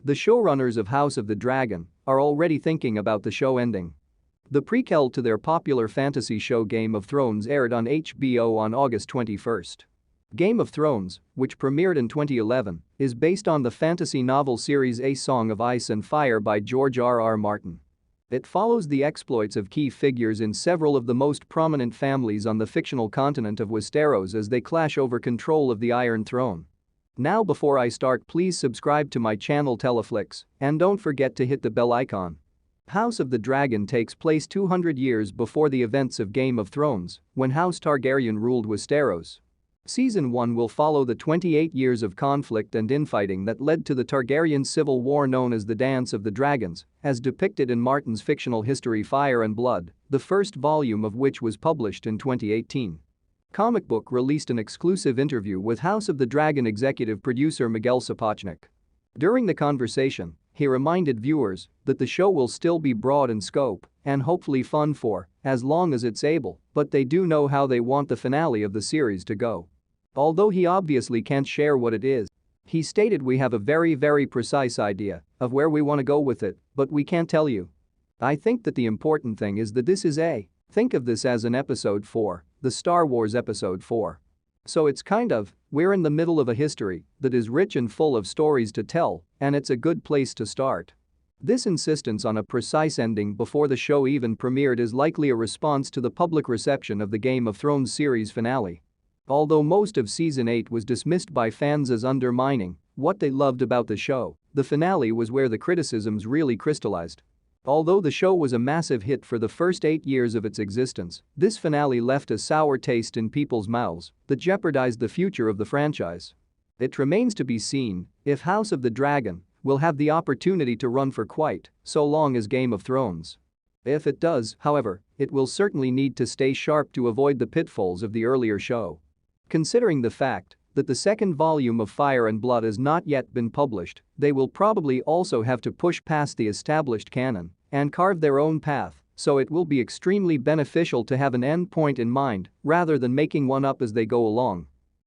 The showrunners of House of the Dragon are already thinking about the show ending. The prequel to their popular fantasy show Game of Thrones aired on HBO on August 21. Game of Thrones, which premiered in 2011, is based on the fantasy novel series A Song of Ice and Fire by George R.R. Martin. It follows the exploits of key figures in several of the most prominent families on the fictional continent of Westeros as they clash over control of the Iron Throne. Now before I start, please subscribe to my channel Teleflix and don't forget to hit the bell icon. House of the Dragon takes place 200 years before the events of Game of Thrones, when House Targaryen ruled Westeros. Season 1 will follow the 28 years of conflict and infighting that led to the Targaryen civil war known as the Dance of the Dragons, as depicted in Martin's fictional history Fire and Blood, the first volume of which was published in 2018. Comic Book released an exclusive interview with House of the Dragon executive producer Miguel Sapochnik. During the conversation, he reminded viewers that the show will still be broad in scope and hopefully fun for as long as it's able, but they do know how they want the finale of the series to go. Although he obviously can't share what it is, he stated, "We have a very precise idea of where we want to go with it, but we can't tell you. I think that the important thing is that this is think of this as an episode 4, the Star Wars episode 4. So it's we're in the middle of a history that is rich and full of stories to tell, and it's a good place to start." This insistence on a precise ending before the show even premiered is likely a response to the public reception of the Game of Thrones series finale. Although most of Season 8 was dismissed by fans as undermining what they loved about the show, the finale was where the criticisms really crystallized. Although the show was a massive hit for the first 8 years of its existence, this finale left a sour taste in people's mouths that jeopardized the future of the franchise. It remains to be seen if House of the Dragon will have the opportunity to run for quite so long as Game of Thrones. If it does, however, it will certainly need to stay sharp to avoid the pitfalls of the earlier show. Considering the fact that the second volume of Fire and Blood has not yet been published, they will probably also have to push past the established canon and carve their own path, so it will be extremely beneficial to have an end point in mind rather than making one up as they go along.